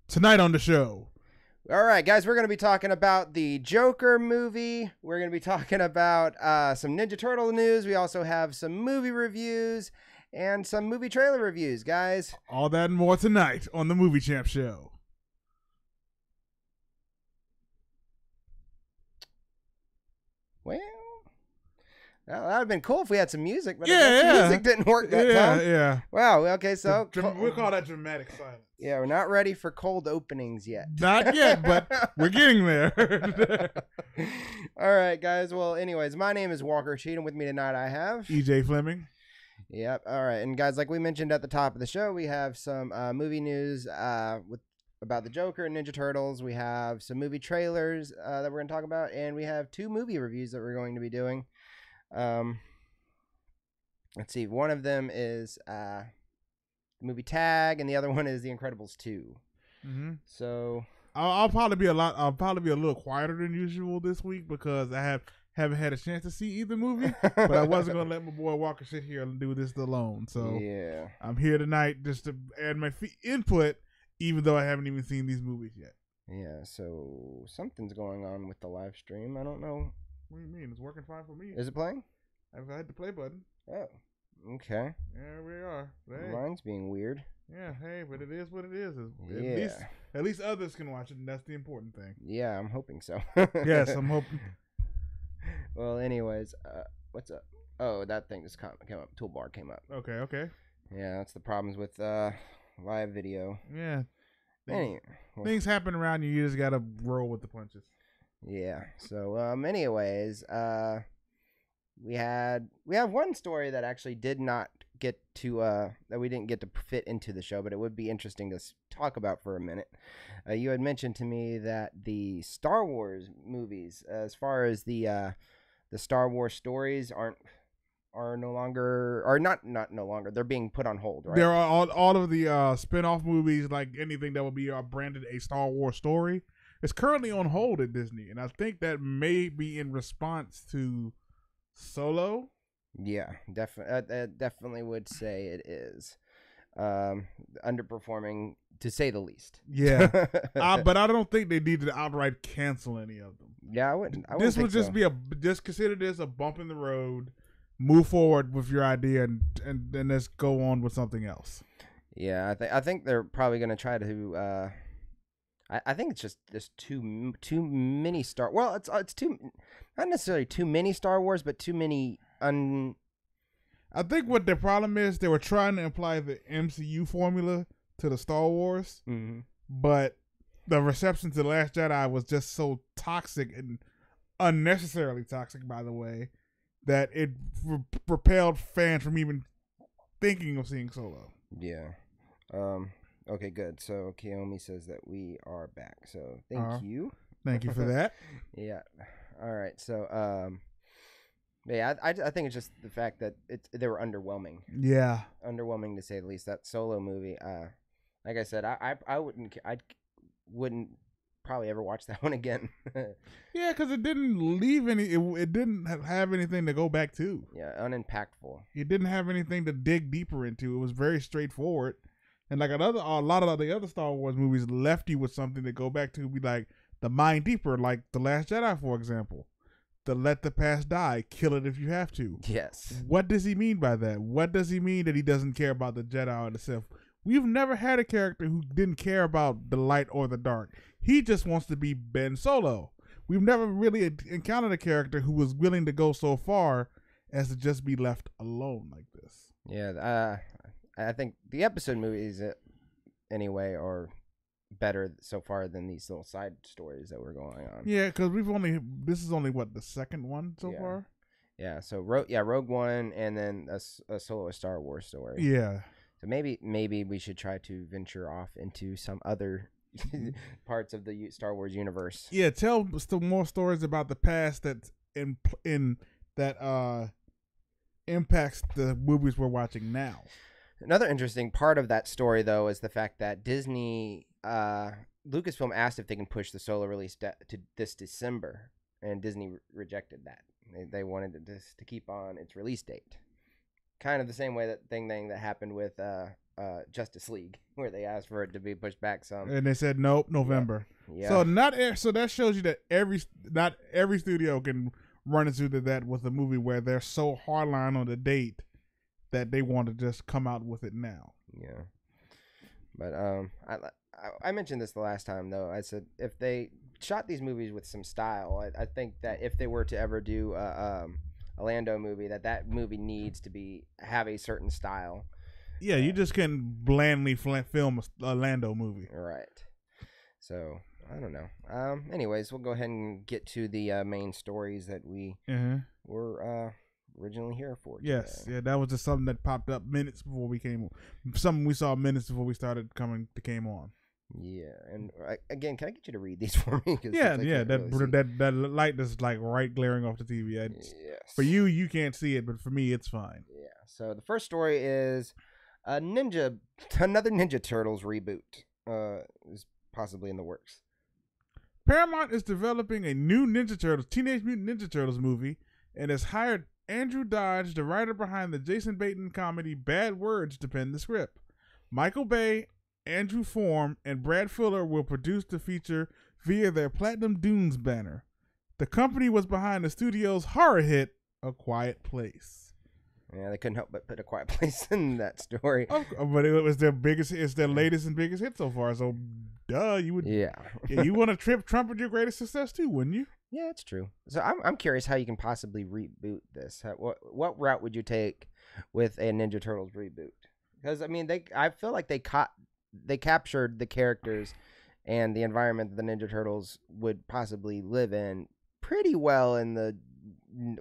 Tonight on the show. All right, guys, we're going to be talking about the Joker movie. We're going to be talking about some Ninja Turtle news. We also have some movie reviews and some movie trailer reviews, guys. All that and more tonight on the Movie Champ Show. Well, that would have been cool if we had some music, but music didn't work that time. Yeah. Wow, okay, so... We'll call that dramatic silence. Yeah, we're not ready for cold openings yet. Not yet, but we're getting there. All right, guys. Well, anyways, my name is Zakary Cheatham. With me tonight I have... EJ Flemming. Yep. All right. And guys, like we mentioned at the top of the show, we have some movie news about the Joker and Ninja Turtles. We have some movie trailers that we're going to talk about, and we have 2 movie reviews that we're going to be doing. Let's see. One of them is the movie Tag, and the other one is The Incredibles 2. Mm-hmm. So I'll probably be a little quieter than usual this week because I haven't had a chance to see either movie, but I wasn't going to let my boy Walker sit here and do this alone. So yeah, I'm here tonight just to add my input, even though I haven't even seen these movies yet. Yeah, so something's going on with the live stream. I don't know. What do you mean? It's working fine for me. Is it playing? I've had the play button. Oh, okay. There we are. Hey. Mine's being weird. Yeah, hey, but it is what it is. Yeah. At least others can watch it, and that's the important thing. Yeah, I'm hoping so. Yes, I'm hoping. Well, anyways, what's up? Oh, that thing just came up. Toolbar came up. Okay. Yeah, that's the problems with live video. Yeah. Things happen around you. You just gotta roll with the punches. Yeah. So, anyways, we have one story that actually did not get to that we didn't get to fit into the show, but it would be interesting to talk about for a minute. You had mentioned to me that the Star Wars movies, as far as the Star Wars stories, are no longer, or not no longer. They're being put on hold, right? There are all of the spin-off movies, like anything that would be branded a Star Wars story, is currently on hold at Disney, and I think that may be in response to Solo. Yeah, definitely would say it is underperforming, to say the least. Yeah, but I don't think they need to outright cancel any of them. Yeah, I wouldn't. This would just be just consider this a bump in the road. Move forward with your idea and then let's go on with something else. Yeah, I think they're probably going to try to. I think it's just too many Star. Well, it's too, not necessarily too many Star Wars, but too many I think what their problem is, they were trying to apply the MCU formula to the Star Wars, but the reception to The Last Jedi was just so toxic and unnecessarily toxic, by the way, that it repelled fans from even thinking of seeing Solo. Yeah. Okay, good. So Kiyomi says that we are back. So thank you. Thank you for that. Yeah. All right. So yeah, I think it's just the fact that they were underwhelming. Yeah. Underwhelming to say the least. That Solo movie, like I said, I wouldn't probably ever watch that one again. Yeah, because it didn't leave any. It didn't have anything to go back to. Yeah, unimpactful. It didn't have anything to dig deeper into. It was very straightforward, and like a lot of the other Star Wars movies left you with something to go back to. Be like the mine deeper, like The Last Jedi, for example. The let the past die, kill it if you have to. Yes. What does he mean by that? What does he mean that he doesn't care about the Jedi or the Sith? We've never had a character who didn't care about the light or the dark. He just wants to be Ben Solo. We've never really encountered a character who was willing to go so far as to just be left alone like this. Yeah, I think the episode movies, anyway, are better so far than these little side stories that were going on. Yeah, because this is only what, the second one so far? Yeah, so Rogue One, and then a Solo Star Wars story. Yeah. So maybe we should try to venture off into some other parts of the Star Wars universe. Yeah, tell some more stories about the past that impacts the movies we're watching now. Another interesting part of that story, though, is the fact that Disney, Lucasfilm asked if they can push the Solo release to this December, and Disney rejected that. They wanted it to keep on its release date. Kind of the same way that happened with Justice League, where they asked for it to be pushed back some. And they said nope, November. Yeah. So that shows you that not every studio can run into that with a movie where they're so hardline on the date that they want to just come out with it now. Yeah. But I mentioned this the last time though. I said if they shot these movies with some style, I think that if they were to ever do a Lando movie, that movie needs to have a certain style. Yeah, you just can't blandly film a Lando movie. Right. So I don't know. Anyways, we'll go ahead and get to the main stories that we were originally here for today. Yes, yeah, that was just something that popped up minutes before we came on. Something we saw minutes before we came on. Yeah, and again, can I get you to read these for me? Yeah, that light is like right glaring off the TV. Yes. For you can't see it, but for me, it's fine. Yeah. So the first story is another Ninja Turtles reboot is possibly in the works. Paramount is developing a new Teenage Mutant Ninja Turtles movie, and has hired Andrew Dodge, the writer behind the Jason Bateman comedy Bad Words, to pen the script. Michael Bay, Andrew Form, and Brad Fuller will produce the feature via their Platinum Dunes banner. The company was behind the studio's horror hit, A Quiet Place. Yeah, they couldn't help but put A Quiet Place in that story. But it was it's their latest and biggest hit so far. So, you would. Yeah. You want to trumpet your greatest success too, wouldn't you? Yeah, it's true. So I'm curious how you can possibly reboot this. What route would you take with a Ninja Turtles reboot? Because I mean, I feel like they captured the characters and the environment that the Ninja Turtles would possibly live in pretty well in the,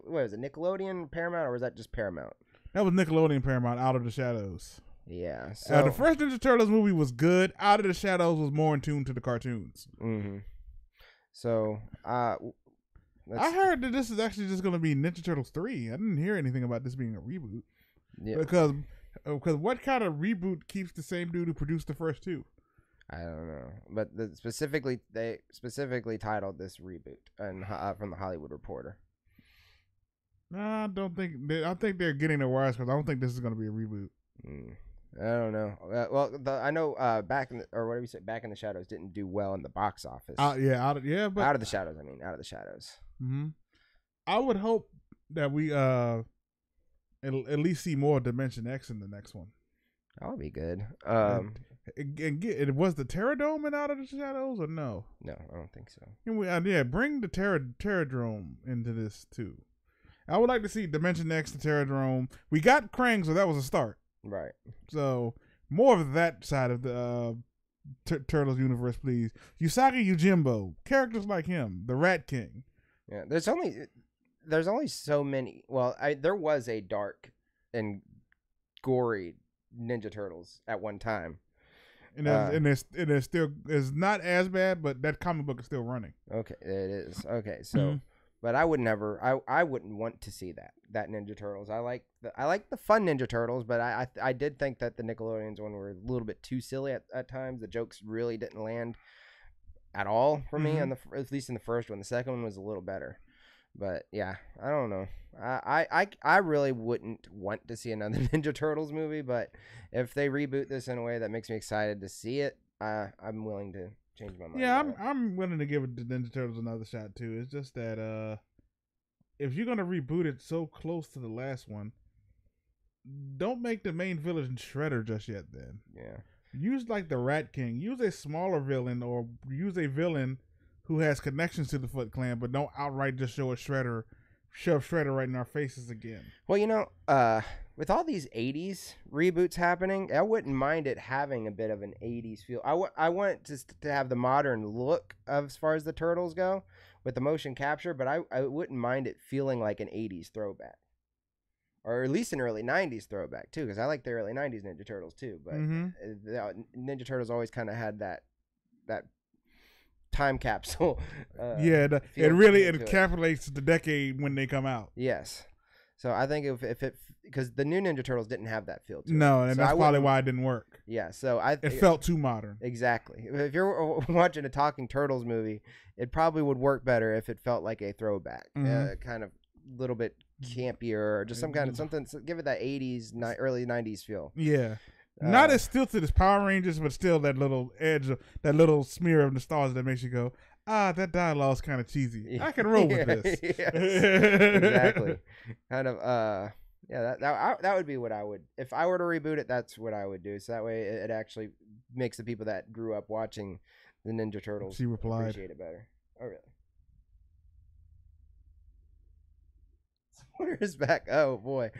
what is it, Nickelodeon, Paramount, or was that just Paramount? That was Nickelodeon, Paramount, Out of the Shadows. Yeah. So the first Ninja Turtles movie was good. Out of the Shadows was more in tune to the cartoons. Mm-hmm. So, I heard that this is actually just going to be Ninja Turtles 3. I didn't hear anything about this being a reboot. Yeah. Because what kind of reboot keeps the same dude who produced the first two? I don't know, but they specifically titled this reboot, and from the Hollywood Reporter. I think they're getting their wires because I don't think this is going to be a reboot. I don't know. I know Back in the Shadows didn't do well in the box office. Out of the Shadows. I mean, Out of the Shadows. Mm-hmm. I would hope that we at least see more Dimension X in the next one. That would be good. It was the Terradome in Out of the Shadows or no? No, I don't think so. And bring the Terradrome into this too. I would like to see Dimension X, the Terradrome. We got Krang, so that was a start. Right. So more of that side of the Turtles universe, please. Usagi Yojimbo, characters like him, the Rat King. Yeah, there's only so many. Well, there was a dark and gory Ninja Turtles at one time. And it's still is not as bad, but that comic book is still running. Okay, it is. Okay, so but I would never I wouldn't want to see that Ninja Turtles. I like the fun Ninja Turtles, but I did think that the Nickelodeon's one were a little bit too silly at times. The jokes really didn't land at all for me, at least in the first one. The second one was a little better. But yeah, I don't know. I really wouldn't want to see another Ninja Turtles movie, but if they reboot this in a way that makes me excited to see it, I'm willing to change my mind. Yeah, I'm willing to give the Ninja Turtles another shot too. It's just that if you're gonna reboot it so close to the last one, don't make the main villain Shredder just yet. Then use like the Rat King. Use a smaller villain, or use a villain who has connections to the Foot Clan, but don't outright just shove Shredder right in our faces again. Well, with all these 80s reboots happening, I wouldn't mind it having a bit of an 80s feel. I want it to have the modern look as far as the Turtles go with the motion capture, but I wouldn't mind it feeling like an 80s throwback. Or at least an early 90s throwback, too, because I like the early 90s Ninja Turtles, too. But Ninja Turtles always kind of had that time capsule. It really encapsulates the decade when they come out. Yes. So I think if it, because the new Ninja Turtles didn't have that feel to it. No, and that's probably why it didn't work. Yeah, so it felt too modern. Exactly. If you're watching a Talking Turtles movie, it probably would work better if it felt like a throwback, kind of little bit campier, or just some kind of something. Give it that 80s, early 90s feel. Yeah. Not as stilted as Power Rangers, but still that little edge, that little smear of nostalgia that makes you go, that dialogue's kind of cheesy. I can roll with this. Yes, exactly. Kind of, that would be what I would, if I were to reboot it, that's what I would do. So that way it actually makes the people that grew up watching the Ninja Turtles appreciate it better. Oh, really? Supporters back. Oh, boy.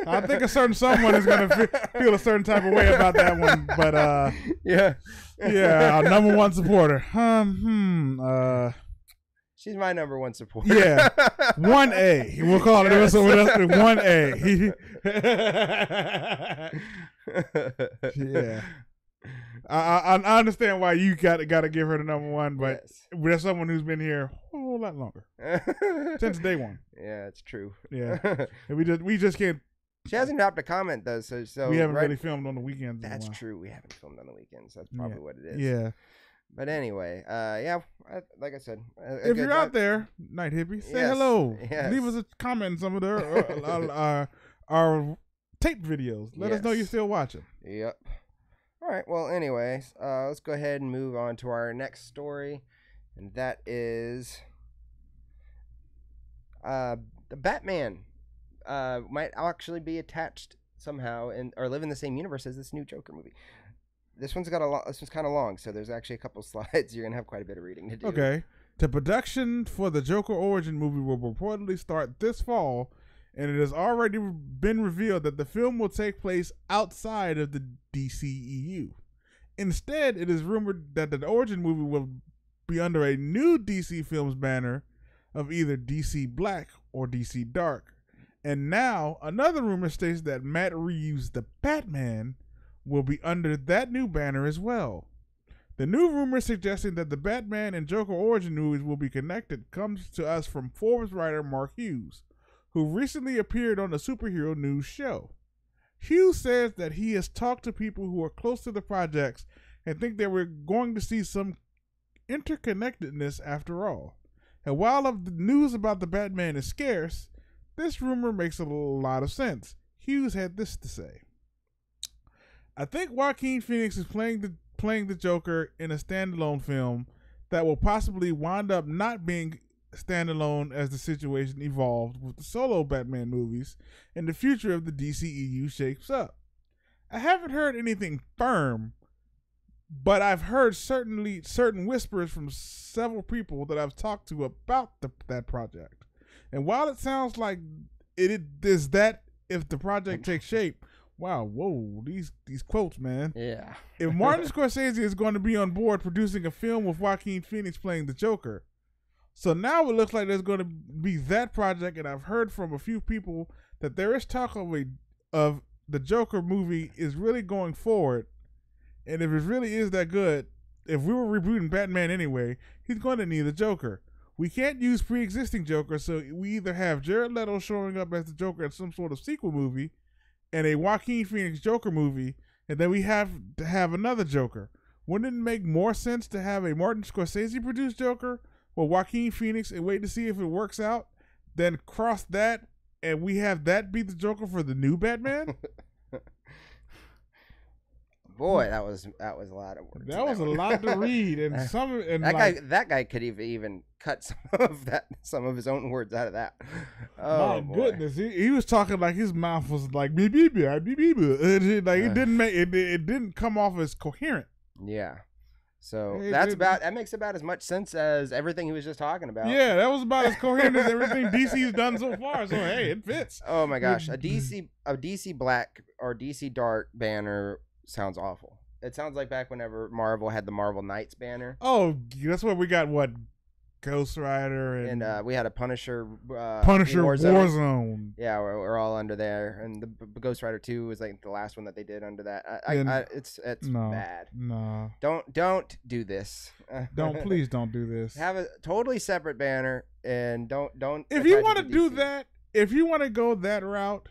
I think a certain someone is going to feel a certain type of way about that one. But, yeah, our number one supporter. She's my number one supporter. Yeah. 1A. We'll call it 1A. Yeah. I understand why you got to give her the number one, but there's someone who's been here a whole lot longer since day one. Yeah, it's true. Yeah, and we just can't. She hasn't dropped a comment though, so we haven't really filmed on the weekends. That's true. We haven't filmed on the weekends. That's probably what it is. Yeah. But anyway, like I said, if you're out there, Night Hippie, say hello. Yes. Leave us a comment in some of our taped videos. Let us know you're still watching. Yep. All right. Well, anyways, let's go ahead and move on to our next story, and that is the Batman might actually be attached somehow or live in the same universe as this new Joker movie. This one's got this one's kind of long, so there's actually a couple slides. You're gonna have quite a bit of reading to do. Okay. The production for the Joker origin movie will reportedly start this fall, and it has already been revealed that the film will take place outside of the DCEU. Instead, it is rumored that the origin movie will be under a new DC Films banner of either DC Black or DC Dark. And now, another rumor states that Matt Reeves' The Batman will be under that new banner as well. The new rumor suggesting that the Batman and Joker origin movies will be connected comes to us from Forbes writer Mark Hughes, who recently appeared on the superhero news show. Hughes says that he has talked to people who are close to the projects and think that we're going to see some interconnectedness after all. And while the news about the Batman is scarce, this rumor makes a lot of sense. Hughes had this to say. I think Joaquin Phoenix is playing the Joker in a standalone film that will possibly wind up not being standalone as the situation evolved with the solo Batman movies and the future of the DCEU shapes up. I haven't heard anything firm, but I've heard certain whispers from several people that I've talked to about that project. And while it sounds like it is that if the project takes shape, wow, whoa, these quotes, man. Yeah. If Martin Scorsese is going to be on board producing a film with Joaquin Phoenix playing the Joker, so now it looks like there's going to be that project, and I've heard from a few people that there is talk of the Joker movie is really going forward, and if it really is that good, if we were rebooting Batman anyway, he's going to need a Joker. We can't use pre-existing Joker, so we either have Jared Leto showing up as the Joker in some sort of sequel movie, and a Joaquin Phoenix Joker movie, and then we have to have another Joker. Wouldn't it make more sense to have a Martin Scorsese produced Joker with Joaquin Phoenix and wait to see if it works out, then cross that and we have that be the Joker for the new Batman? Boy, that was a lot of words. That was a lot to read, and that guy could even cut some of his own words out of that. Oh my goodness, he was talking like his mouth was like beep beep beep beep beep. Like it didn't come off as coherent. Yeah. So that makes about as much sense as everything he was just talking about. Yeah, that was about as coherent as everything DC's done so far. So hey, it fits. Oh my gosh, a DC Black or DC Dark banner sounds awful. It sounds like back whenever Marvel had the Marvel Knights banner. Oh, that's where we got Ghost Rider and we had a Punisher Warzone. Yeah, we're all under there, and the Ghost Rider 2 was like the last one that they did under that. It's bad. No, don't do this. Please don't do this. Have a totally separate banner, and don't. If you want to do that, if you want to go that route,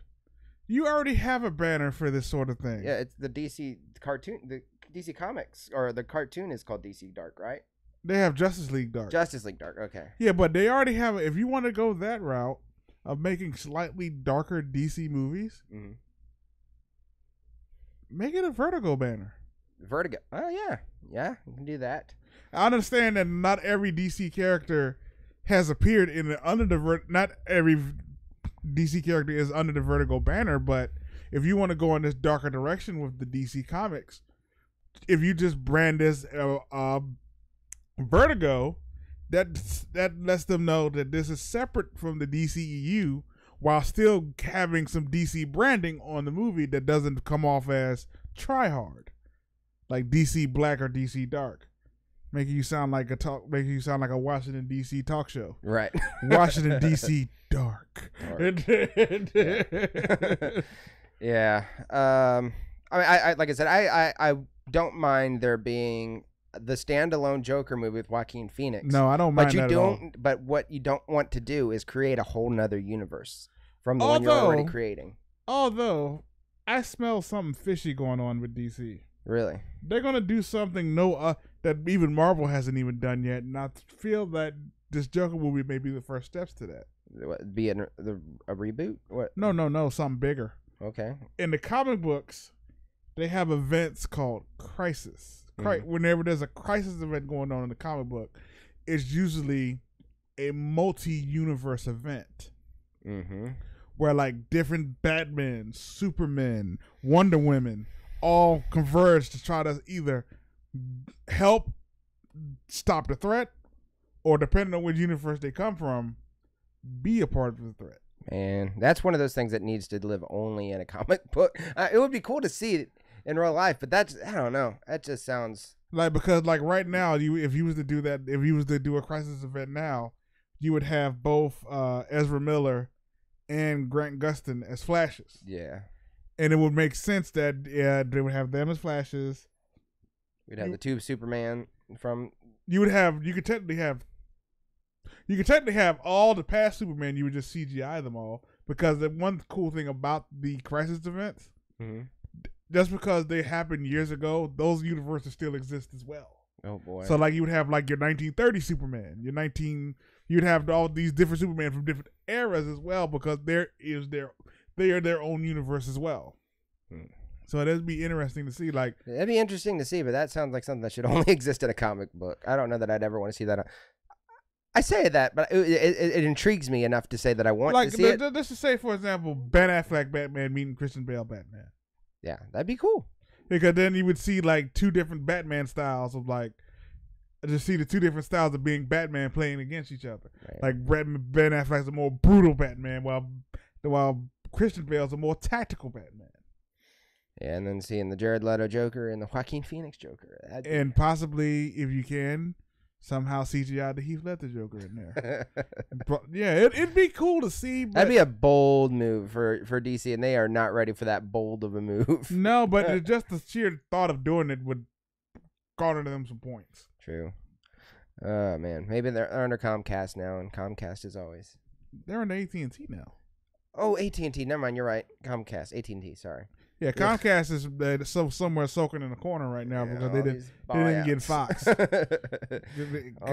you already have a banner for this sort of thing. Yeah, it's the DC cartoon, the DC Comics, or the cartoon is called DC Dark, right? They have Justice League Dark. Justice League Dark, okay. Yeah, but they already have it. If you want to go that route of making slightly darker DC movies, Make it a Vertigo banner. Vertigo. Oh yeah, yeah, you can do that. I understand that not every DC character has appeared in the not every DC character is under the Vertigo banner, but if you want to go in this darker direction with the DC comics, if you just brand this Vertigo, that lets them know that this is separate from the DCEU, while still having some DC branding on the movie that doesn't come off as try-hard, like DC Black or DC Dark, making you sound like a Washington DC talk show. Right. Washington DC Dark. Yeah. I mean, I like I said, I don't mind there being the standalone Joker movie with Joaquin Phoenix. No, I don't mind that at all. But what you don't want to do is create a whole nother universe from the one you're already creating. Although, I smell something fishy going on with DC. Really? They're gonna do something that even Marvel hasn't even done yet, and I feel that this Joker movie may be the first steps to that. What, be a reboot? What? No, something bigger. Okay. In the comic books, they have events called Crisis. Whenever there's a crisis event going on in the comic book, it's usually a multi-universe event. Mm-hmm. Where like different Batman, Superman, Wonder Women all converge to try to either help stop the threat, or depending on which universe they come from, be a part of the threat. Man, that's one of those things that needs to live only in a comic book. It would be cool to see it in real life, but I don't know. That just sounds because right now, if you was to do that, if you was to do a crisis event now, you would have both Ezra Miller and Grant Gustin as Flashes. Yeah. And it would make sense that they would have them as Flashes. We'd have the two Superman from. You could technically have all the past Superman. You would just CGI them all, because the one cool thing about the crisis events, just because they happened years ago, those universes still exist as well. Oh boy! So like you would have like your 1930 Superman, you'd have all these different Superman from different eras as well, because they are their own universe as well. So it'd be interesting to see. Like, it'd be interesting to see, but that sounds like something that should only exist in a comic book. I don't know that I'd ever want to see that. I say that, but it intrigues me enough to say that I want to see it. Let's just say, for example, Ben Affleck Batman meeting Christian Bale Batman. Yeah, that'd be cool. Because then you would see like two different Batman styles of like, just see the two different styles of being Batman playing against each other. Right. Like Ben Affleck's a more brutal Batman, while Christian Bale's a more tactical Batman. Yeah, and then seeing the Jared Leto Joker and the Joaquin Phoenix Joker. And possibly, if you can, somehow CGI the Heath Ledger Joker in there. Yeah, it'd be cool to see. But that'd be a bold move for DC, and they are not ready for that bold of a move. No, but just the sheer thought of doing it would garner them some points. True. Oh, man. Maybe they're under Comcast now, and Comcast is always. They're under AT&T now. Oh, AT&T. Never mind. You're right. Comcast. AT&T. Sorry. Yeah, Comcast is somewhere soaking in the corner right now, because they didn't get Fox. All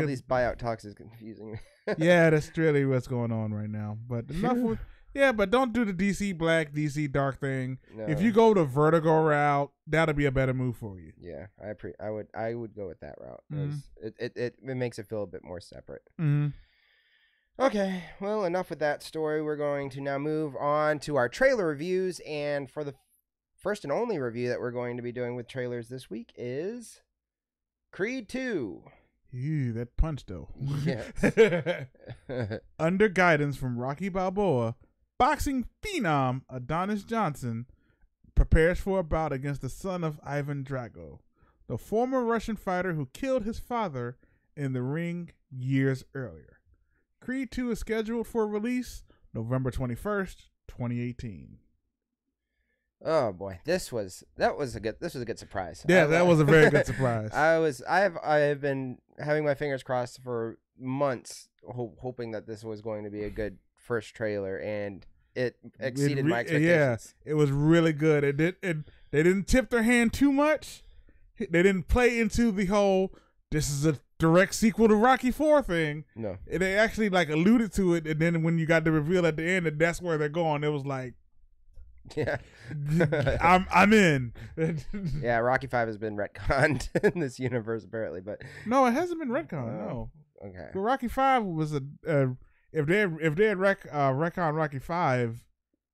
these buyout talks is confusing me. Yeah, that's really what's going on right now. But but don't do the DC Black, DC Dark thing. No. If you go the Vertigo route, that'll be a better move for you. Yeah, I would go with that route. It makes it feel a bit more separate. Okay, well, enough with that story. We're going to now move on to our trailer reviews, and for the first and only review that we're going to be doing with trailers this week is Creed 2. Ew, that punch, though. Yes. Under guidance from Rocky Balboa, boxing phenom Adonis Johnson prepares for a bout against the son of Ivan Drago, the former Russian fighter who killed his father in the ring years earlier. Creed 2 is scheduled for release November 21st, 2018. Oh boy, this was a good surprise. Yeah, that was a very good surprise. I have been having my fingers crossed for months, hoping that this was going to be a good first trailer, and it exceeded my expectations. Yeah, it was really good. They didn't tip their hand too much. They didn't play into the whole "this is a direct sequel to Rocky IV" thing. No, they actually like alluded to it, and then when you got the reveal at the end, and that's where they're going, it was like, Yeah. I'm in. Yeah, Rocky 5 has been retconned in this universe apparently, but no, it hasn't been retconned. No. Okay. But Rocky 5 was if they had retconned Rocky 5,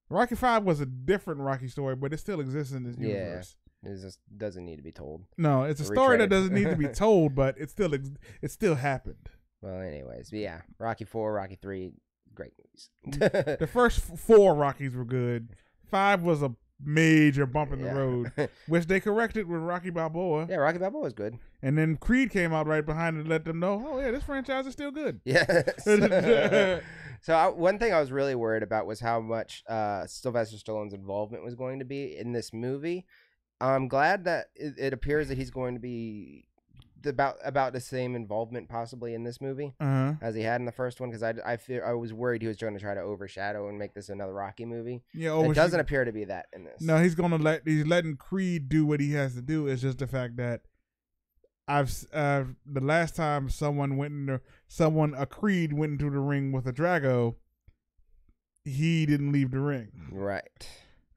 Rocky 5 was a different Rocky story, but it still exists in this universe. It just doesn't need to be told. No, it's a story that doesn't need to be told, but it still happened. Well, anyways, but yeah, Rocky 4, Rocky 3, great movies. The first 4 Rockies were good. 5 was a major bump in the road, which they corrected with Rocky Balboa. Yeah, Rocky Balboa was good. And then Creed came out right behind and let them know, oh yeah, this franchise is still good. Yes. So one thing I was really worried about was how much Sylvester Stallone's involvement was going to be in this movie. I'm glad that it appears that he's going to be about the same involvement possibly in this movie as he had in the first one, because I was worried he was going to try to overshadow and make this another Rocky movie. Yeah, it doesn't appear to be that in this. No, he's letting Creed do what he has to do. It's just the fact that the last time a Creed went into the ring with a Drago, he didn't leave the ring. Right.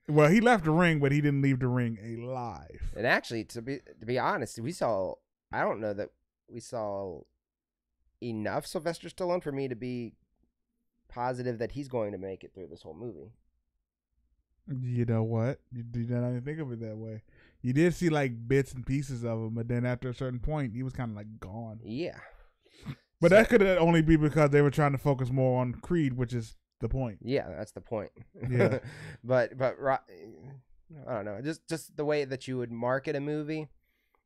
Well, he left the ring, but he didn't leave the ring alive. And actually, to be honest, I don't know that we saw enough Sylvester Stallone for me to be positive that he's going to make it through this whole movie. You know what? You did not even think of it that way. You did see like bits and pieces of him, but then after a certain point, he was kind of like gone. Yeah. But that could only be because they were trying to focus more on Creed, which is the point. Yeah, that's the point. Yeah. but I don't know. Just the way that you would market a movie,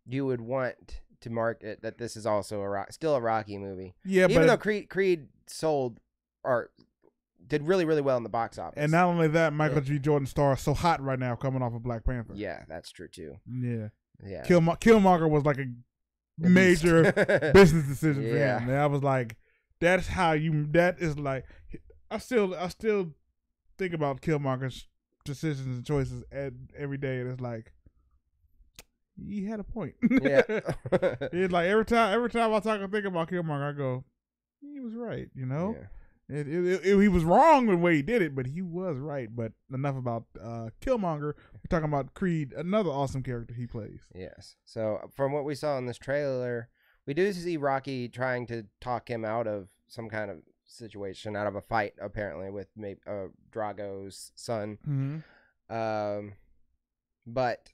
you would want to market that this is also still a Rocky movie. Yeah, even though Creed sold or did really, really well in the box office. And not only that, Michael G. Jordan's star is so hot right now coming off of Black Panther. Yeah, that's true too. Yeah. Yeah. Killmonger was like a major business decision for him. And I was like, that is like, I still think about Killmonger's decisions and choices every day, and it's like, he had a point. Yeah. It's like every time I think about Killmonger, I go, he was right, you know? Yeah. He was wrong with the way he did it, but he was right. But enough about Killmonger. We're talking about Creed, another awesome character he plays. Yes. So from what we saw in this trailer, we do see Rocky trying to talk him out of some kind of situation, out of a fight, apparently, with maybe Drago's son. Mm-hmm. But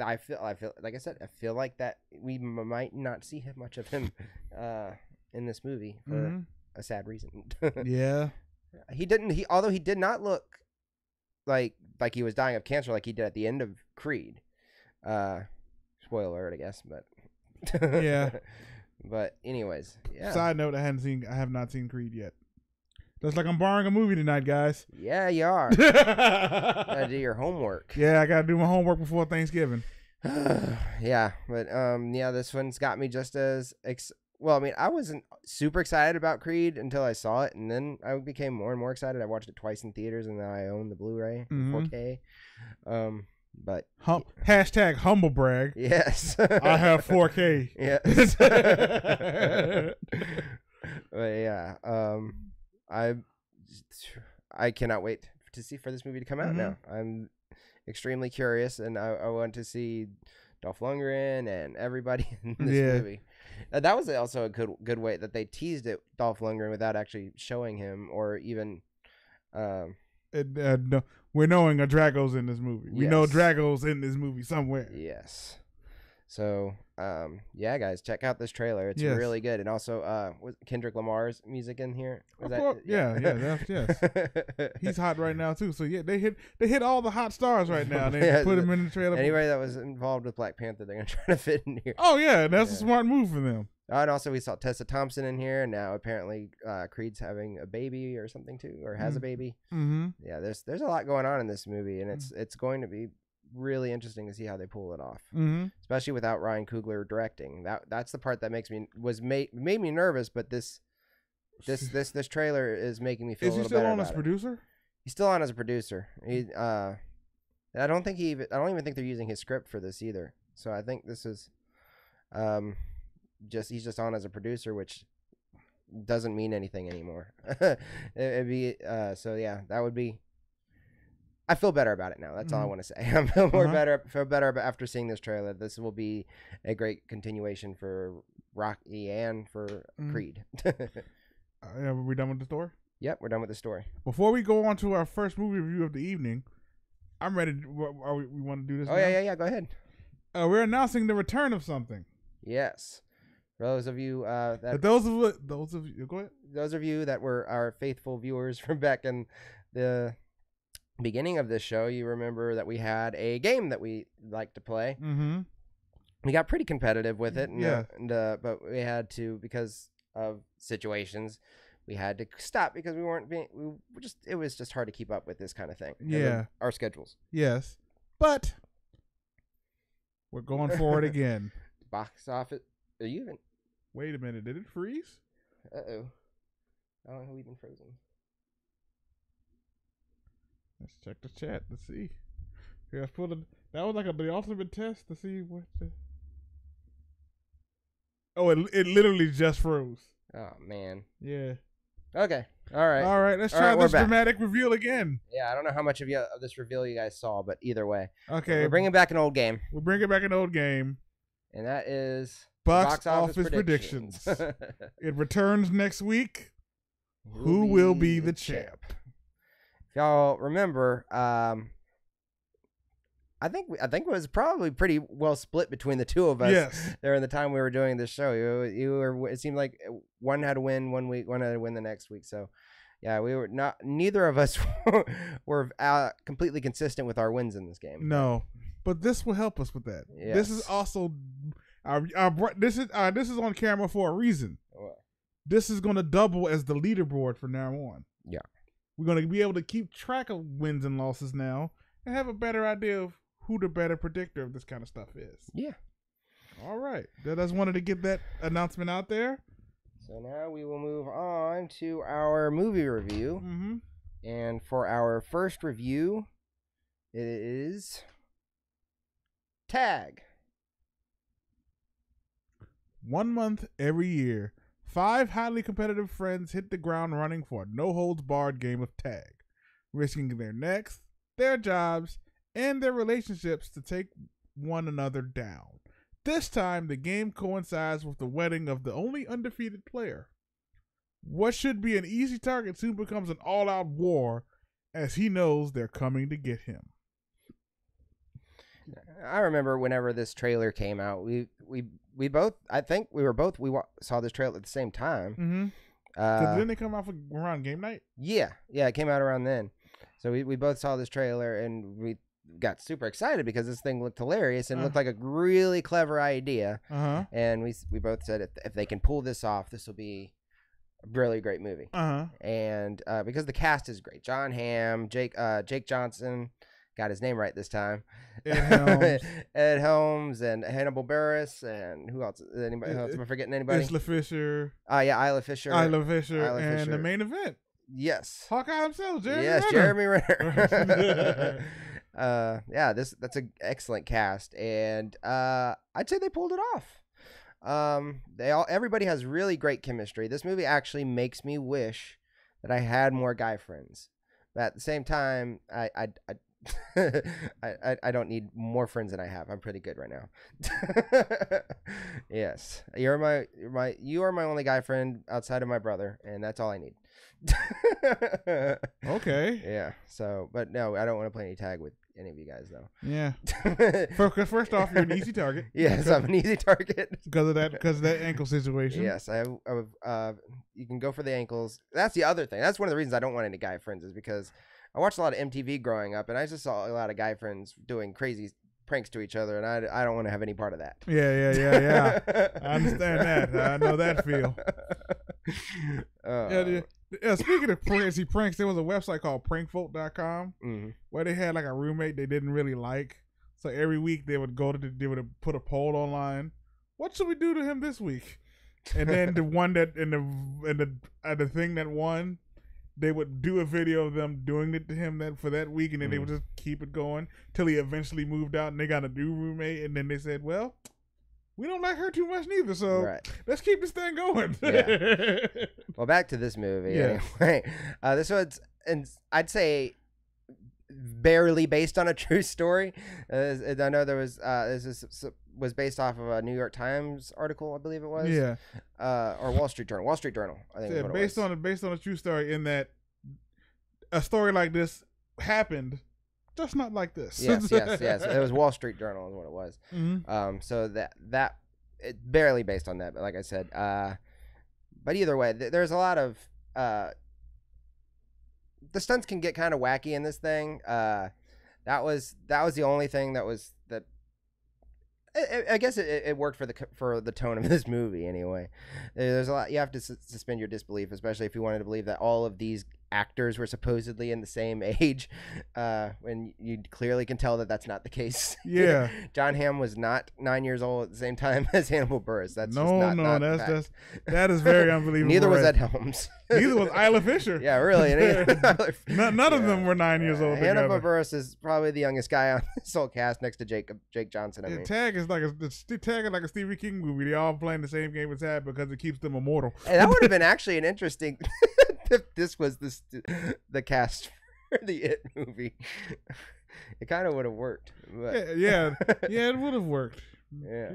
I feel like I said, I feel like that we might not see much of him in this movie for a sad reason. Yeah. Although he did not look like he was dying of cancer like he did at the end of Creed. Spoiler alert, I guess, but yeah. But anyways, yeah. Side note, I have not seen Creed yet. Looks like I'm borrowing a movie tonight, guys. Yeah, you are. Gotta do your homework. Yeah, I gotta do my homework before Thanksgiving. Yeah, but this one's got me just as well. I mean, I wasn't super excited about Creed until I saw it, and then I became more and more excited. I watched it twice in theaters, and now I own the Blu-ray 4K. But hashtag humble brag. Yes, I have 4K. Yes. But yeah, I cannot wait to see for this movie to come out now. I'm extremely curious, and I want to see Dolph Lundgren and everybody in this movie. That was also a good way that they teased it, Dolph Lundgren, without actually showing him or even. No, we're knowing a Drago's in this movie. We know Drago's in this movie somewhere. Yes. So, yeah, guys, check out this trailer. It's really good. And also, was Kendrick Lamar's music in here? Yes. He's hot right now too. So yeah, they hit all the hot stars right now. They put him in the trailer. Anybody that was involved with Black Panther, they're gonna try to fit in here. Oh yeah, that's a smart move for them. And also, we saw Tessa Thompson in here, and now apparently Creed's having a baby or something too, or has a baby. Mm-hmm. Yeah, there's a lot going on in this movie, and it's going to be really interesting to see how they pull it off, especially without Ryan Coogler directing. That's the part that made me nervous. But this trailer is making me feel. Is he still on as producer? He's still on as a producer. I don't even think they're using his script for this either. So I think this is, he's just on as a producer, which doesn't mean anything anymore. It'd be so yeah, that would be I feel better about it now. That's all I want to say. I feel feel better after seeing this trailer. This will be a great continuation for Rocky and for Creed. Are we done with the story? Yep, we're done with the story. Before we go on to our first movie review of the evening, I'm ready. We want to do this? Oh, yeah. Go ahead. We're announcing the return of something. Yes. For those of you those of you, go ahead. Those of you that were our faithful viewers from back in the beginning of this show, you remember that we had a game that we like to play. Mm-hmm. We got pretty competitive with it, but we had to, because of situations, we had to stop because it was just hard to keep up with this kind of thing. Yeah, our schedules. Yes, but we're going for it again. Box office. Are you even? Wait a minute. Did it freeze? Uh-oh. I don't know who even frozen. Let's check the chat to see. Here, let's put that was like the ultimate test to see what the... Oh, it literally just froze. Oh, man. Yeah. Okay. All right. Let's try this dramatic reveal again. Yeah, I don't know how much of this reveal you guys saw, but either way. Okay. We're bringing back an old game. And that is... Box office predictions. It returns next week. Who will be the champ? If y'all remember, I think it was probably pretty well split between the two of us. Yes. During the time we were doing this show, it seemed like one had to win one week, one had to win the next week. So, yeah, neither of us were completely consistent with our wins in this game. No, but this will help us with that. Yes. This is also. This is on camera for a reason. What? This is going to double as the leaderboard from now on. Yeah. We're going to be able to keep track of wins and losses now and have a better idea of who the better predictor of this kind of stuff is. Yeah. All right. I just wanted to get that announcement out there. So now we will move on to our movie review. Mm-hmm. And for our first review, it is Tag. 1 month every year, 5 highly competitive friends hit the ground running for a no-holds-barred game of tag, risking their necks, their jobs, and their relationships to take one another down. This time, the game coincides with the wedding of the only undefeated player. What should be an easy target soon becomes an all-out war, as he knows they're coming to get him. I remember whenever this trailer came out, we both, I think we saw this trailer at the same time. Mm-hmm. Didn't they come out around game night? Yeah, it came out around then. So we both saw this trailer and we got super excited because this thing looked hilarious and looked like a really clever idea. And we both said if they can pull this off, this will be a really great movie. And because the cast is great, John Hamm, Jake Johnson. Got his name right this time. Ed Helms and Hannibal Buress and who else? Anybody else? Am I forgetting anybody? Isla Fisher. Isla Fisher. And the main event. Yes. Hawkeye himself, Jeremy Renner. That's an excellent cast, and I'd say they pulled it off. Everybody has really great chemistry. This movie actually makes me wish that I had more guy friends. But at the same time, I don't need more friends than I have. I'm pretty good right now. Yes, you are my only guy friend outside of my brother, and that's all I need. Okay. Yeah. So, but no, I don't want to play any tag with any of you guys though. Yeah. First off, you're an easy target. Yes, I'm an easy target because of that ankle situation. Yes, you can go for the ankles. That's the other thing. That's one of the reasons I don't want any guy friends is because I watched a lot of MTV growing up, and I just saw a lot of guy friends doing crazy pranks to each other, and I don't want to have any part of that. Yeah. I understand that. I know that feel. Speaking of crazy pranks, there was a website called prankvote.com where they had like a roommate they didn't really like. So every week they would put a poll online. What should we do to him this week? And then the one that the thing that won, they would do a video of them doing it to him for that week, and then they would just keep it going till he eventually moved out and they got a new roommate. And then they said, well, we don't like her too much neither, so let's keep this thing going. Yeah. Well, back to this movie. Yeah. Anyway, this one's, and I'd say barely based on a true story. I know there was was based off of a New York Times article, I believe it was. Yeah. Or Wall Street Journal. Wall Street Journal, I think. Yeah, based on a true story, in that a story like this happened, just not like this. Yes. It was Wall Street Journal is what it was. Mm-hmm. So that it barely based on that, but like I said, but either way, there's a lot of the stunts can get kind of wacky in this thing. That was the only thing that I guess it worked for the tone of this movie anyway. There's a lot you have to suspend your disbelief, especially if you wanted to believe that all of these actors were supposedly in the same age, when you clearly can tell that that's not the case. Yeah. John Hamm was not 9 years old at the same time as Hannibal Buress. That's that is very unbelievable. Neither was Ed Helms. Neither was Isla Fisher. Yeah, really. None of them were 9 years old. Hannibal Buress is probably the youngest guy on this whole cast, next to Jake Johnson. I mean, Tag is like a Stephen King movie. They all playing the same game as Tag because it keeps them immortal. Hey, that would have been actually an interesting if this was the cast for the It movie. It kind of would have worked. But. Yeah, it would have worked. Yeah,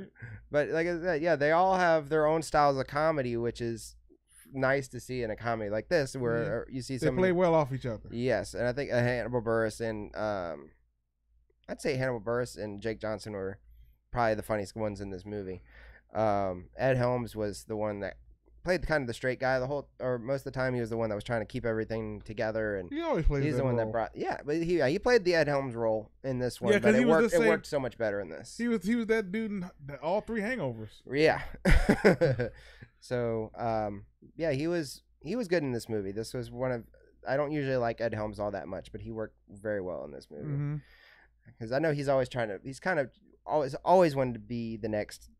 but like I said, yeah, they all have their own styles of comedy, which is nice to see in a comedy like this, where you see they play well off each other. Yes, and I think Hannibal Buress and I'd say Hannibal Buress and Jake Johnson were probably the funniest ones in this movie. Ed Helms was the one that played kind of the straight guy most of the time. He was the one that was trying to keep everything together, and he always plays. He's the one role. That brought. Yeah, but he played the Ed Helms role in this one. Yeah, but it worked so much better in this. He was that dude in all 3 Hangovers. Yeah. So yeah, he was good in this movie. This was one of. I don't usually like Ed Helms all that much, but he worked very well in this movie. Because I know he's always he's kind of always wanted to be the next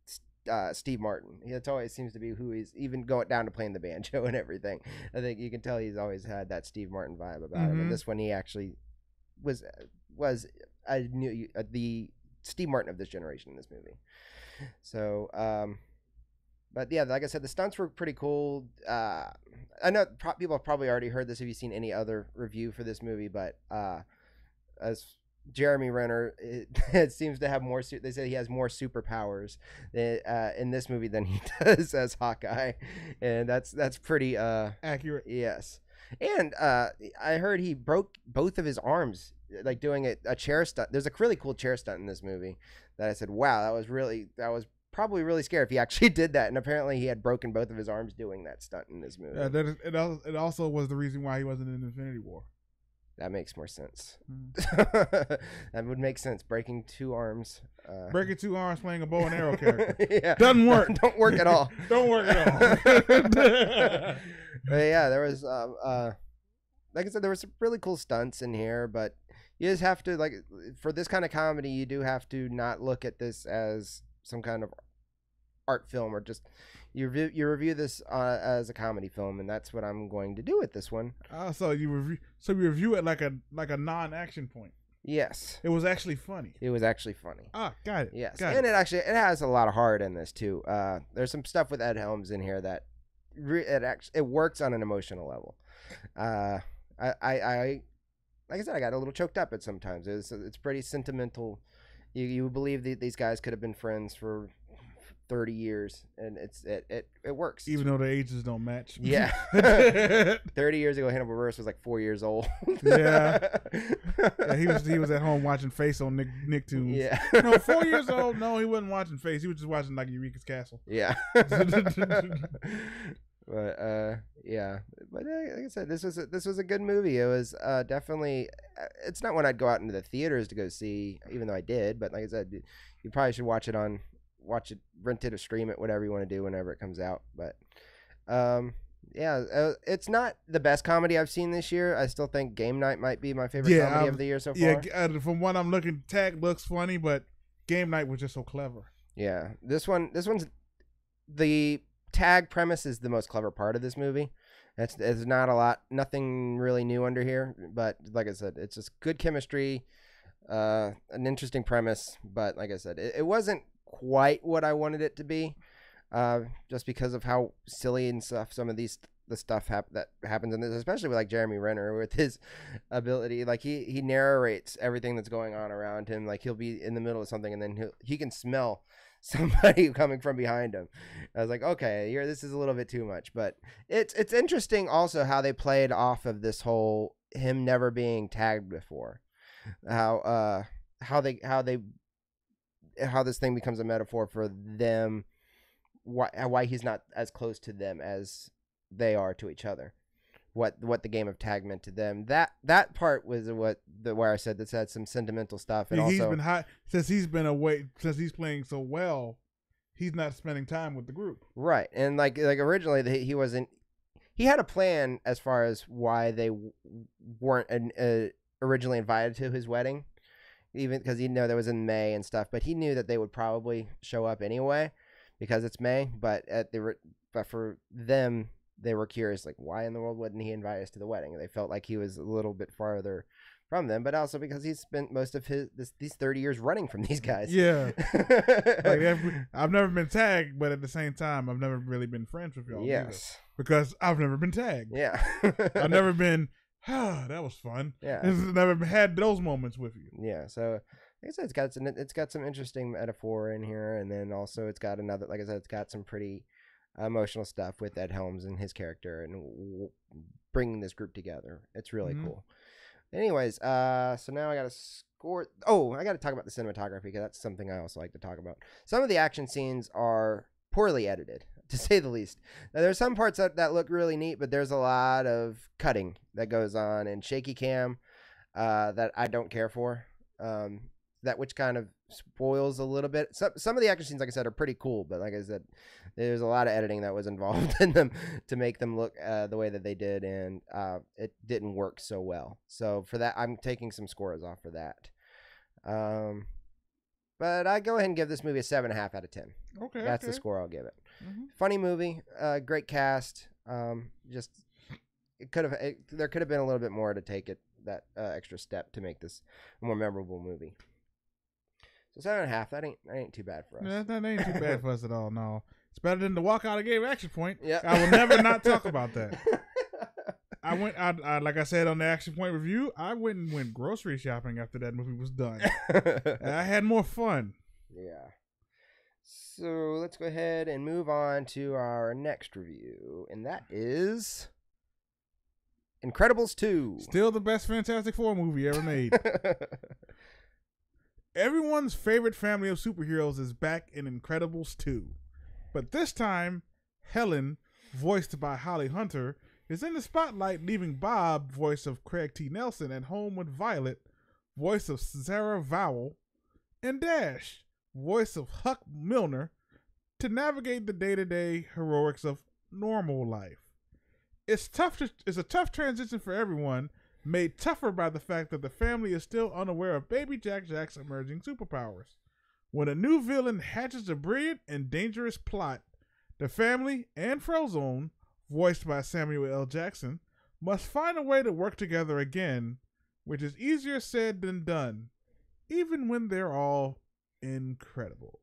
Steve Martin. That's always seems to be who he's, even going down to playing the banjo and everything. I think you can tell he's always had that Steve Martin vibe about him. And this one, he actually was the Steve Martin of this generation in this movie. So, but yeah, like I said, the stunts were pretty cool. I know people have probably already heard this if you've seen any other review for this movie, but as Jeremy Renner, it seems to have more. They say he has more superpowers in this movie than he does as Hawkeye, and that's pretty accurate. Yes, and I heard he broke both of his arms, like doing a chair stunt. There's a really cool chair stunt in this movie that I said, wow, that was probably really scary if he actually did that. And apparently he had broken both of his arms doing that stunt in this movie. It also was the reason why he wasn't in Infinity War. That makes more sense. That would make sense. Breaking 2 arms. Breaking 2 arms playing a bow and arrow character. Yeah. Doesn't work. Don't work at all. Don't work at all. But yeah, there was, like I said, there were some really cool stunts in here, but you just have to, like, for this kind of comedy, you do have to not look at this as some kind of art film, or just you review this as a comedy film, and that's what I'm going to do with this one. So you review it like a non-action point. Yes, it was actually funny. Got it. Yes, and it has a lot of heart in this too. There's some stuff with Ed Helms in here that it works on an emotional level. I like I said, I got a little choked up at sometimes. It's pretty sentimental. You believe these guys could have been friends for 30 years, and it works. Even though the ages don't match. Yeah. 30 years ago, Hannibal Buress was like 4 years old. Yeah, he was at home watching Face on Nicktoons. Yeah. No, 4 years old. No, he wasn't watching Face. He was just watching like Eureka's Castle. Yeah. But yeah, but like I said, this was a good movie. It was definitely. It's not one I'd go out into the theaters to go see, even though I did. But like I said, you probably should watch it, rent it or stream it, whatever you want to do whenever it comes out. But yeah, it's not the best comedy I've seen this year. I still think Game Night might be my favorite comedy of the year so far. Yeah, from what I'm looking, Tag looks funny, but Game Night was just so clever. Yeah, this one's the Tag premise is the most clever part of this movie. It's not nothing really new under here, but like I said, it's just good chemistry, an interesting premise. But like I said, it wasn't quite what I wanted it to be, just because of how silly and stuff some of these the stuff that happens in this, especially with like Jeremy Renner with his ability. Like he narrates everything that's going on around him. Like he'll be in the middle of something and then he can smell somebody coming from behind him. I was like, okay, this is a little bit too much, but it's interesting also how they played off of this whole him never being tagged before, how this thing becomes a metaphor for them, why he's not as close to them as they are to each other, what the game of tag meant to them. That part was where I said this had some sentimental stuff, and he's also been hot since he's been away, since he's playing so well. He's not spending time with the group, right? And like originally he had a plan as far as why they weren't originally invited to his wedding, even because he knew that was in May and stuff. But he knew that they would probably show up anyway because it's May. But for them, they were curious, like, why in the world wouldn't he invite us to the wedding? They felt like he was a little bit farther from them, but also because he's spent most of these 30 years running from these guys. Yeah. I've never been tagged, but at the same time, I've never really been friends with y'all. Yes. Either, because I've never been tagged. Yeah. I've never been, that was fun. Yeah. I've never had those moments with you. Yeah. So, like I said, it's got some interesting metaphor in here, and then also it's got another, like I said, it's got some pretty emotional stuff with Ed Helms and his character and bringing this group together. It's really cool. Anyways, so now I got to score. Oh, I got to talk about the cinematography because that's something I also like to talk about. Some of the action scenes are poorly edited, to say the least. Now, there's some parts that look really neat, but there's a lot of cutting that goes on and shaky cam that I don't care for. That which kind of spoils a little bit. Some of the action scenes, like I said, are pretty cool, but like I said, there's a lot of editing that was involved in them to make them look the way that they did, and it didn't work so well. So for that, I'm taking some scores off for that. But I go ahead and give this movie a 7.5 out of 10. Okay, that's the score I'll give it. Mm-hmm. Funny movie, great cast. Just there could have been a little bit more to take it that extra step to make this a more memorable movie. So 7.5. That ain't too bad for us. Yeah, that ain't too bad for us at all. No, it's better than the walkout I gave Action Point. Yeah, I will never not talk about that. I like I said on the Action Point review, I went grocery shopping after that movie was done. I had more fun. Yeah. So let's go ahead and move on to our next review, and that is Incredibles 2. Still the best Fantastic Four movie ever made. Everyone's favorite family of superheroes is back in Incredibles 2. But this time, Helen, voiced by Holly Hunter, is in the spotlight, leaving Bob, voice of Craig T. Nelson, at home with Violet, voice of Sarah Vowell, and Dash, voice of Huck Milner, to navigate the day-to-day heroics of normal life. It's a tough transition for everyone, made tougher by the fact that the family is still unaware of Baby Jack's emerging superpowers. When a new villain hatches a brilliant and dangerous plot, the family and Frozone, voiced by Samuel L. Jackson, must find a way to work together again, which is easier said than done, even when they're all incredible.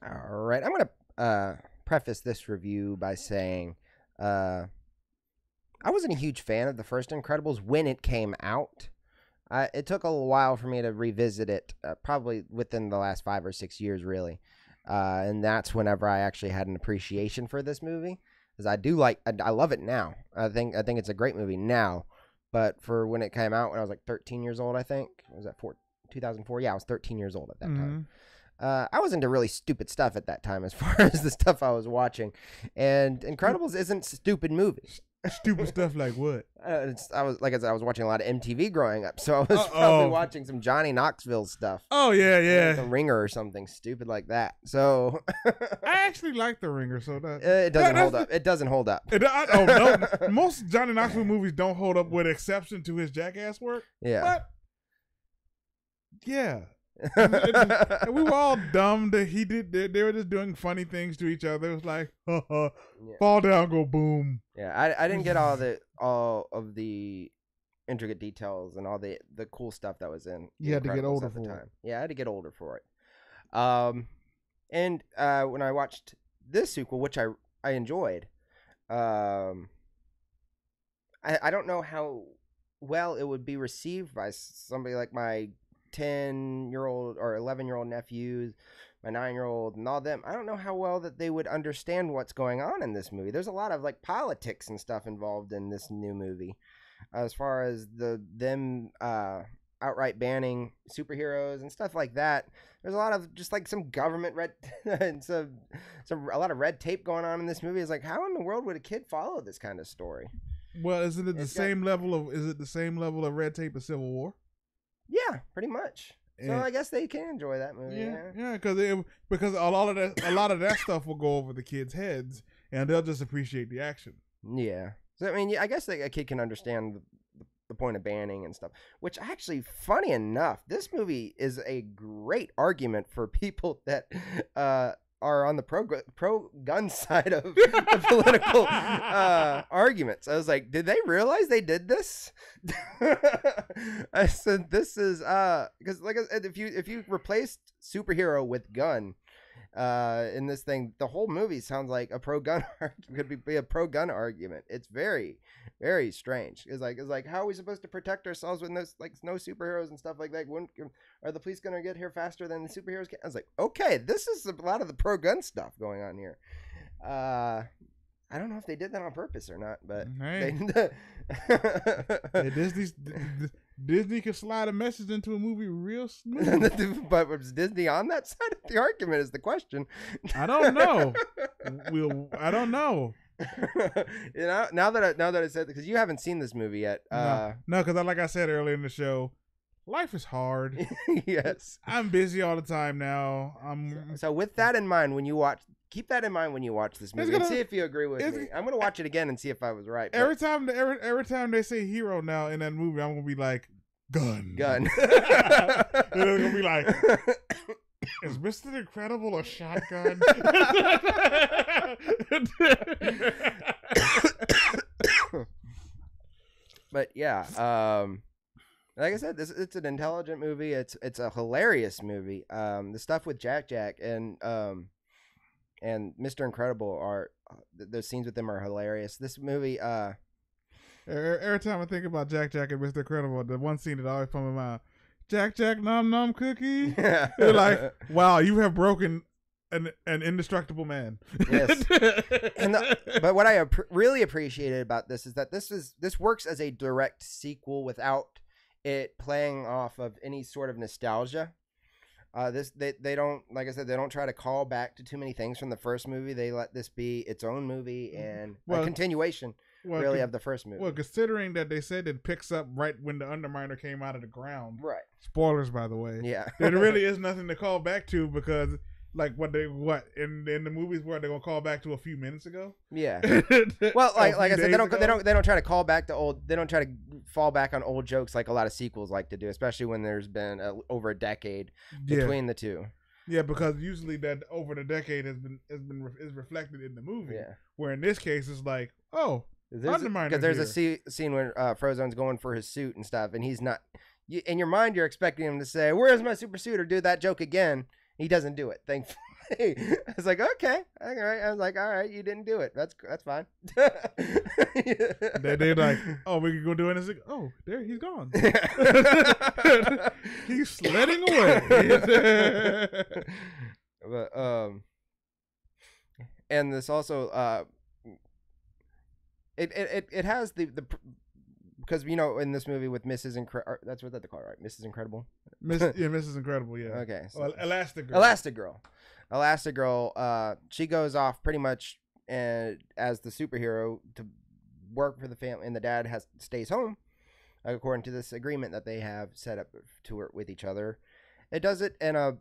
All right, I'm going to preface this review by saying I wasn't a huge fan of the first Incredibles when it came out. It took a while for me to revisit it, probably within the last 5 or 6 years, really. And that's whenever I actually had an appreciation for this movie, because I love it now. I think it's a great movie now, but for when it came out when I was like 13 years old, I think was that 2004? Yeah, I was 13 years old at that time. I was into really stupid stuff at that time as far as the stuff I was watching, and Incredibles isn't a stupid movie. Stupid stuff like what? I was watching a lot of MTV growing up, so I was probably watching some Johnny Knoxville stuff. Oh yeah, like The Ringer or something stupid like that. So I actually like The Ringer, so that it doesn't hold up. It doesn't hold up. No, most Johnny Knoxville movies don't hold up, with exception to his Jackass work. Yeah, but yeah. We were all dumb that they were just doing funny things to each other. It was like, fall down, go boom. Yeah, I didn't get all of the intricate details and all the cool stuff that was in. You had to get older at the for time. it. Yeah, I had to get older for it. And when I watched this sequel, which I enjoyed, I don't know how well it would be received by somebody like my 10-year-old or 11-year-old nephews, my 9-year-old, and all them. I don't know how well that they would understand what's going on in this movie. There's a lot of like politics and stuff involved in this new movie, as far as them outright banning superheroes and stuff like that. There's a lot of just like some government red and a lot of red tape going on in this movie. It's like, how in the world would a kid follow this kind of story? Well, is it the same level of red tape as Civil War? Yeah, pretty much. So I guess they can enjoy that movie. Yeah, because a lot of that stuff will go over the kids' heads, and they'll just appreciate the action. Yeah. So I mean, I guess a kid can understand the point of banning and stuff. Which actually, funny enough, this movie is a great argument for people that are on the pro gun side of the political arguments. I was like, did they realize they did this? I said, this is because like I said, if you replaced superhero with gun in this thing, the whole movie sounds like a pro gun could be a pro gun argument. It's very, very strange. It's like how are we supposed to protect ourselves when there's like no superheroes and stuff like that? Are the police gonna get here faster than the superheroes can? I was like, okay, this is a lot of the pro gun stuff going on here. I don't know if they did that on purpose or not, but Disney can slide a message into a movie real smooth. But was Disney on that side of the argument is the question. I don't know. I don't know. You know, now that I said, because you haven't seen this movie yet. No, because like I said earlier in the show, life is hard. Yes, I'm busy all the time now. So with that in mind, keep that in mind when you watch this movie and see if you agree with me. I'm gonna watch it again and see if I was right. Every time they say hero now in that movie, I'm gonna be like, gun. And they're gonna be like, is Mr. Incredible a shotgun? But yeah, like I said, it's an intelligent movie. It's a hilarious movie. The stuff with Jack and Mr. Incredible are the scenes with them are hilarious. This movie, every time I think about Jack and Mr. Incredible, the one scene that always comes to my mind, Jack nom nom cookie. They're like, wow, you have broken an indestructible man. Yes. But what I really appreciated about this is that this works as a direct sequel without it playing off of any sort of nostalgia. They don't, like I said, they don't try to call back to too many things from the first movie. They let this be its own movie and a continuation, really, of the first movie. Well, considering that they said it picks up right when the Underminer came out of the ground. Right. Spoilers, by the way. Yeah. There really is nothing to call back to because, like, in the movies where they're gonna call back to a few minutes ago. Yeah. Well, like I said, they don't try to call back to old. They don't try to fall back on old jokes like a lot of sequels like to do, especially when there's been over a decade between the two. Yeah, because usually that over the decade is reflected in the movie. Yeah. Where in this case it's like, oh, Underminer. Because there's a scene when Frozone's going for his suit and stuff, and he's not. In your mind, you're expecting him to say, "Where's my super suit?" or do that joke again. He doesn't do it, thankfully. I was like, okay, all right. I was like, all right, you didn't do it. That's fine. They're like, oh, we can go do it. And it's like, oh, there he's gone. He's sledding away. But and this also it has the because in this movie with Mrs. Incredible, that's what they call it, right? Mrs. Incredible. Mrs. Incredible, yeah. Okay. So Elastigirl. Elastigirl. She goes off pretty much as the superhero to work for the family, and the dad stays home, according to this agreement that they have set up to work with each other. It does it in a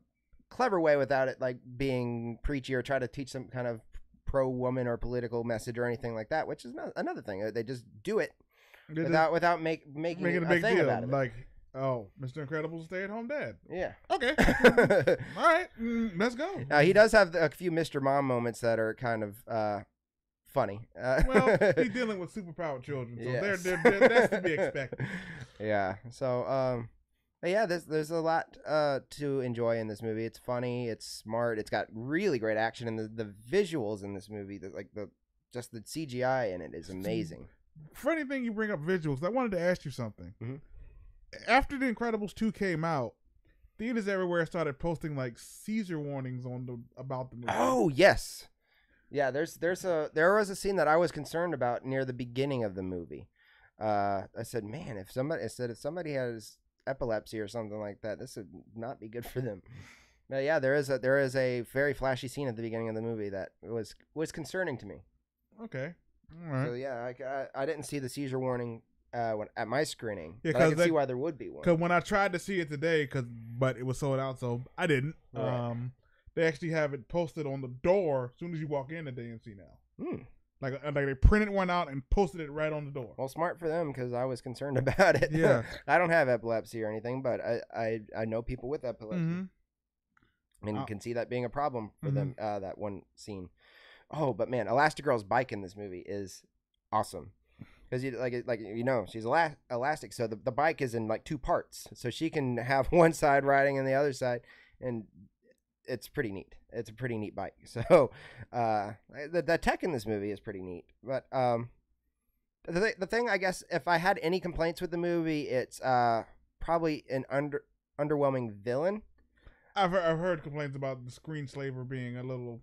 clever way without it like being preachy or try to teach some kind of pro-woman or political message or anything like that, which is another thing. They just do it. Without making a big thing deal about it. Like, oh, Mr. Incredible's stay-at-home dad. Yeah. Okay. All right. Let's go. He does have a few Mr. Mom moments that are kind of funny. Well, he's dealing with superpowered children, so yes. That's to be expected. Yeah. So, but yeah, there's a lot to enjoy in this movie. It's funny. It's smart. It's got really great action, and the visuals in this movie, just the CGI in it is amazing. Funny thing you bring up visuals. I wanted to ask you something. After The Incredibles 2 came out, theaters everywhere started posting like seizure warnings about the movie. Oh yes, yeah. There was a scene that I was concerned about near the beginning of the movie. I said, man, if somebody has epilepsy or something like that, this would not be good for them. But yeah, there is a very flashy scene at the beginning of the movie that was concerning to me. Okay, all right. So yeah, I didn't see the seizure warning at my screening. Yeah, but I can see why there would be one. Because when I tried to see it today, but it was sold out, so I didn't. Right. They actually have it posted on the door as soon as you walk in at the AMC now. Like they printed one out and posted it right on the door. Well, smart for them because I was concerned about it. Yeah, I don't have epilepsy or anything, but I know people with epilepsy, and can see that being a problem for them. That one scene. Oh, but man, Elastigirl's bike in this movie is awesome. Because she's elastic, so the bike is in like two parts, so she can have one side riding and the other side, and it's pretty neat. It's a pretty neat bike. So the tech in this movie is pretty neat. But the thing, I guess, if I had any complaints with the movie, it's probably an underwhelming villain. I've heard complaints about the screenslaver being a little.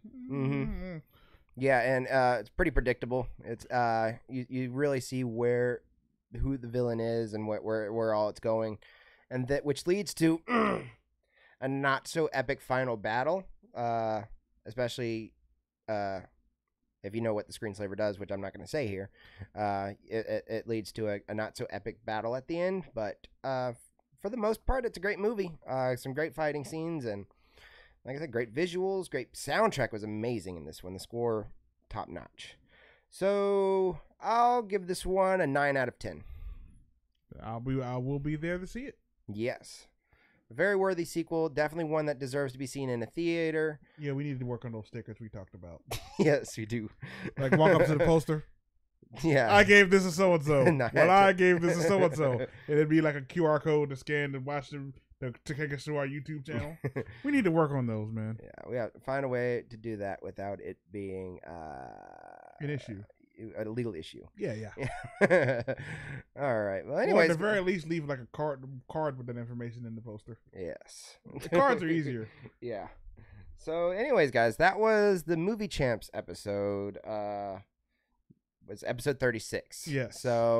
Yeah, and it's pretty predictable. It's you really see who the villain is and where all it's going, and which leads to a not so epic final battle. Especially if you know what the screenslaver does, which I'm not going to say here. It leads to a not so epic battle at the end, but for the most part, it's a great movie. Some great fighting scenes and. Like I said, great visuals, great soundtrack was amazing in this one. The score, top notch. So I'll give this one a 9 out of 10. I will be there to see it. Yes, a very worthy sequel. Definitely one that deserves to be seen in a theater. Yeah, we need to work on those stickers we talked about. Yes, we do. Like walk up to the poster. Yeah, I gave this to so and so. Well, I gave this to so and so, and it'd be like a QR code to scan and watch them. To take us to our YouTube channel. We need to work on those, man. Yeah, we have to find a way to do that without it being an issue, a legal issue. Yeah. All right. Well, anyways, or at the very least, leave like a card with that information in the poster. Yes, the cards are easier. Yeah. So, anyways, guys, that was the Movie Champs episode. Was episode 36. Yes. So.